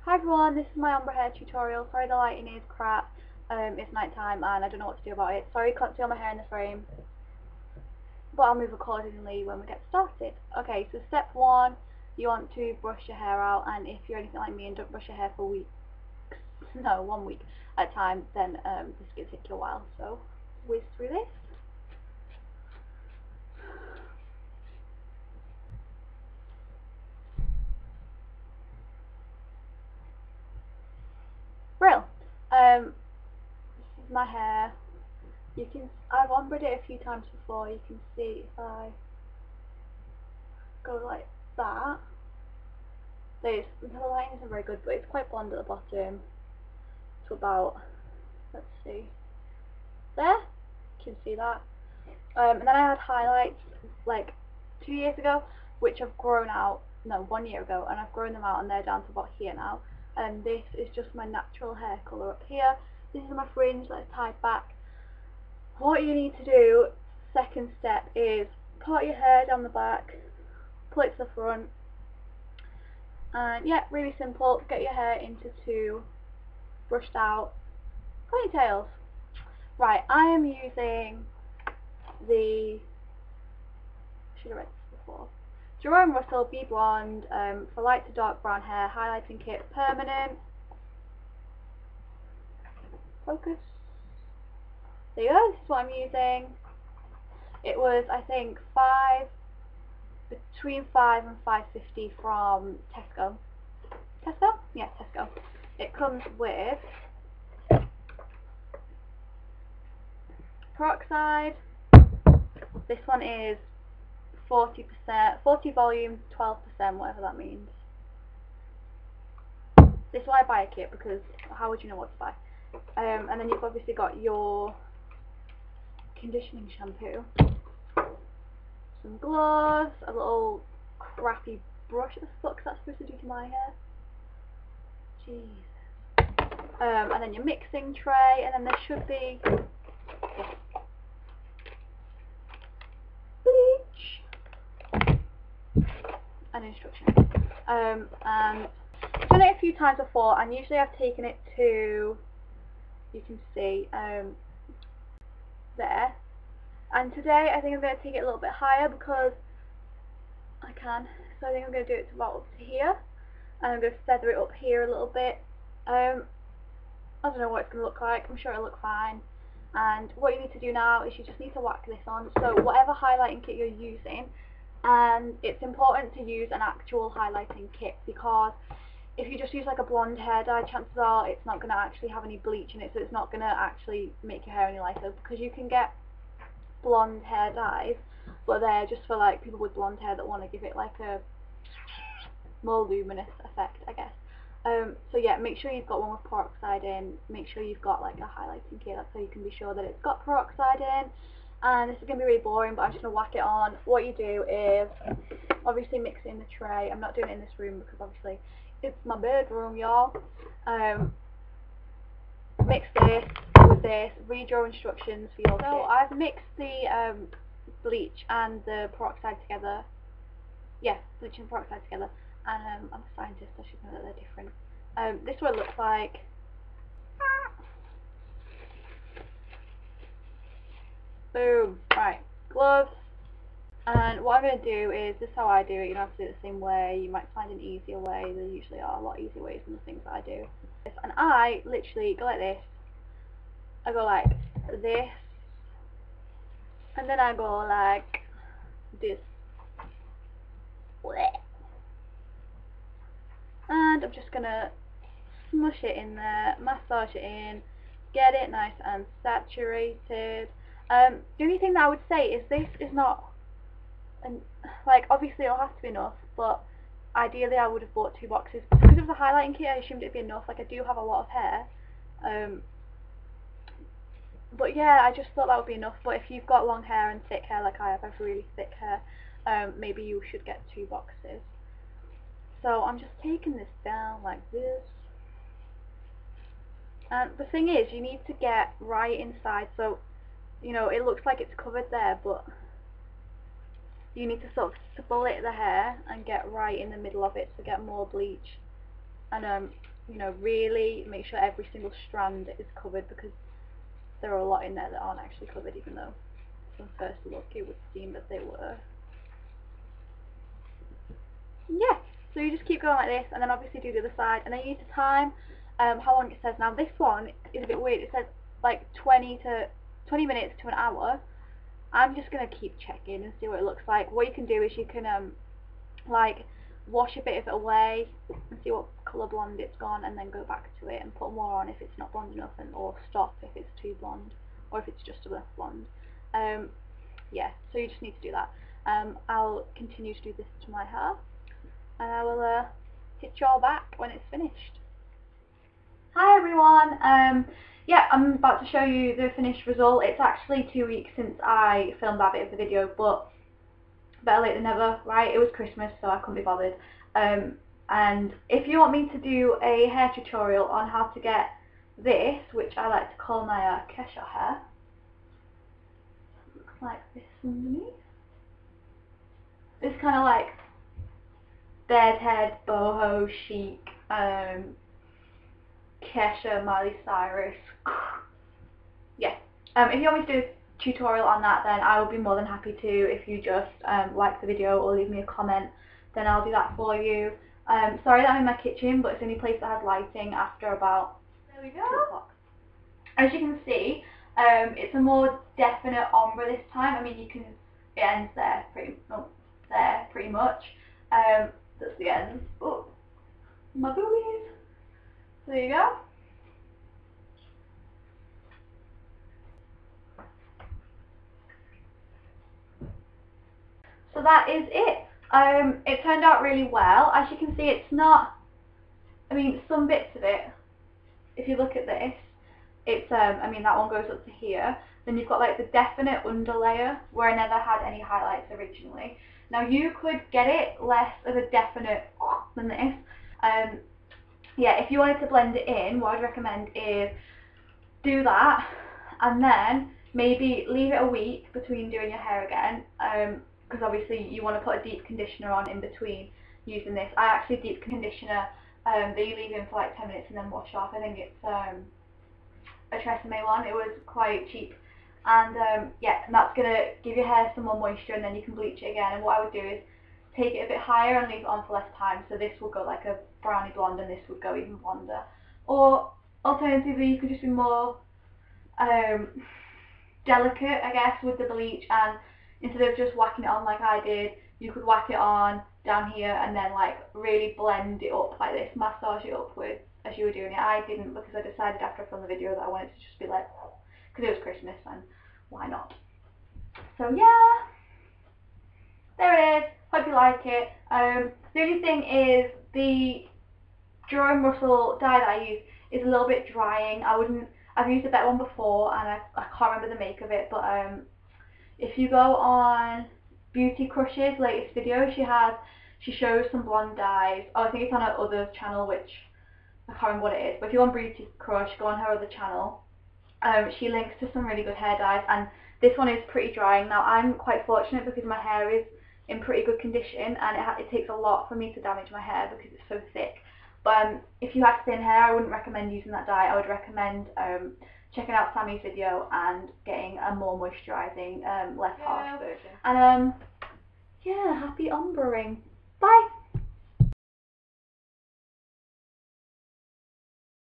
Hi everyone, this is my ombre hair tutorial. Sorry the lighting is crap, it's night time and I don't know what to do about it. Sorry you can't see all my hair in the frame, but I'll move accordingly when we get started. Okay, so step one, you want to brush your hair out, and if you're anything like me and don't brush your hair for weeks, no, 1 week at a time, then this is going to take you a while, so whiz through this. Brill. This is my hair. I've ombred it a few times before. You can see if I go like that. The lighting isn't very good, but it's quite blonde at the bottom to about, let's see, there. You can see that. And then I had highlights like 2 years ago, which I've grown out. No, 1 year ago, and I've grown them out, and they're down to about here now. And this is just my natural hair colour up here. This is my fringe that I tied back. What you need to do, second step, is part your hair down the back, pull it to the front, and yeah, really simple. Get your hair into two brushed out ponytails. Right, I am using the, should have read this before, Jerome Be Blonde for light to dark brown hair highlighting kit, permanent. Focus. There you go, this is what I'm using. It was, I think, between $5 and $5.50 from Tesco. Tesco? Yeah, Tesco. It comes with peroxide. This one is 40%, 40 volume, 12%, whatever that means. This is why I buy a kit, because how would you know what to buy? And then you've obviously got your conditioning shampoo, some gloves, a little crappy brush. What the fuck's that supposed to do to my hair? Jesus. And then your mixing tray, and then there should be bleach and instructions. And I've done it a few times before, and usually I've taken it to, you can see, there. And today I think I'm going to take it a little bit higher because I can. So I think I'm going to do it to about up to here, and I'm going to feather it up here a little bit. I don't know what it's going to look like. I'm sure it'll look fine. And what you need to do now is you just need to whack this on. So whatever highlighting kit you're using, and it's important to use an actual highlighting kit, because if you just use like a blonde hair dye, chances are it's not going to actually have any bleach in it, so it's not going to actually make your hair any lighter, because you can get blonde hair dyes, but they're just for like people with blonde hair that want to give it like a more luminous effect, I guess. So yeah, make sure you've got one with peroxide in, make sure you've got like a highlighting kit, that's how you can be sure that it's got peroxide in. And this is going to be really boring, but I'm just going to whack it on. What you do is obviously mix it in the tray. I'm not doing it in this room because obviously it's my bedroom, y'all. Mix this with this, read your instructions for your kit. So I've mixed the bleach and the peroxide together. Yeah, bleach and peroxide together. And I'm a scientist, I should know that they're different. This is what it looks like. Boom. Right, gloves. And what I'm going to do is, this is how I do it. You don't have to do it the same way. You might find an easier way. There usually are a lot easier ways than the things that I do. And I literally go like this. I go like this. And then I go like this. And I'm just going to smush it in there, massage it in, get it nice and saturated. The only thing that I would say is this is not, like, obviously it'll have to be enough, but ideally I would have bought 2 boxes. Because of the highlighting kit, I assumed it'd be enough. Like, I do have a lot of hair, but yeah, I just thought that would be enough. But if you've got long hair and thick hair like I have really thick hair, maybe you should get 2 boxes. So I'm just taking this down like this. And the thing is, you need to get right inside, so, you know, it looks like it's covered there, but you need to sort of split the hair and get right in the middle of it to get more bleach. And you know, really make sure every single strand is covered, because there are a lot in there that aren't actually covered, even though on first look it would seem that they were. Yeah, so you just keep going like this, and then obviously do the other side, and then you need to time how long it says. Now this one is a bit weird, it says like 20 minutes to an hour. I'm just going to keep checking and see what it looks like. What you can do is you can like wash a bit of it away and see what colour blonde it's gone, and then go back to it and put more on if it's not blonde enough, and or stop if it's too blonde, or if it's just enough blonde. Yeah, so you just need to do that. I'll continue to do this to my hair, and I will hit you all back when it's finished. Hi everyone, yeah, I'm about to show you the finished result. It's actually 2 weeks since I filmed that bit of the video, but better late than never, right? It was Christmas, so I couldn't be bothered. And if you want me to do a hair tutorial on how to get this, which I like to call my Kesha hair, looks like this underneath. It's kind of like beard head, boho, chic, Kesha, Miley Cyrus. Yeah. If you want me to do a tutorial on that, then I will be more than happy to. If you just like the video or leave me a comment, then I'll do that for you. Sorry that I'm in my kitchen, but it's the only place that has lighting after about 2 o'clock. As you can see, it's a more definite ombre this time. I mean, you can, it ends there pretty much. That's the end. Oh, my boobies. So there you go. So that is it. It turned out really well. As you can see, it's not, I mean, some bits of it, if you look at this, it's, I mean, that one goes up to here. Then you've got like the definite underlayer, where I never had any highlights originally. Now you could get it less of a definite than this. Yeah, if you wanted to blend it in, what I'd recommend is do that, and then maybe leave it a week between doing your hair again, because obviously you want to put a deep conditioner on in between using this. I actually deep conditioner that you leave in for like 10 minutes and then wash off. I think it's a Tresemme one. It was quite cheap, and yeah, and that's going to give your hair some more moisture, and then you can bleach it again. And what I would do is take it a bit higher and leave it on for less time, so this will go like a brownie blonde and this would go even blonder. Or alternatively, you could just be more delicate, I guess, with the bleach, and instead of just whacking it on like I did, you could whack it on down here and then like really blend it up like this, massage it upwards as you were doing it. I didn't, because I decided after I filmed the video that I wanted to just be like, because it was Christmas and why not. So yeah, there it is. Hope you like it. The only thing is the Jerome dye that I use is a little bit drying. I've used a better one before, and I can't remember the make of it, but if you go on Beauty Crush's latest video, she shows some blonde dyes. Oh, I think it's on her other channel, which I can't remember what it is, but if you go on Beauty Crush, go on her other channel. She links to some really good hair dyes, and this one is pretty drying. Now I'm quite fortunate because my hair is in pretty good condition, and it takes a lot for me to damage my hair because it's so thick. But if you have thin hair, I wouldn't recommend using that dye. I would recommend checking out Sammy's video and getting a more moisturising, less harsh version. And yeah, happy ombering.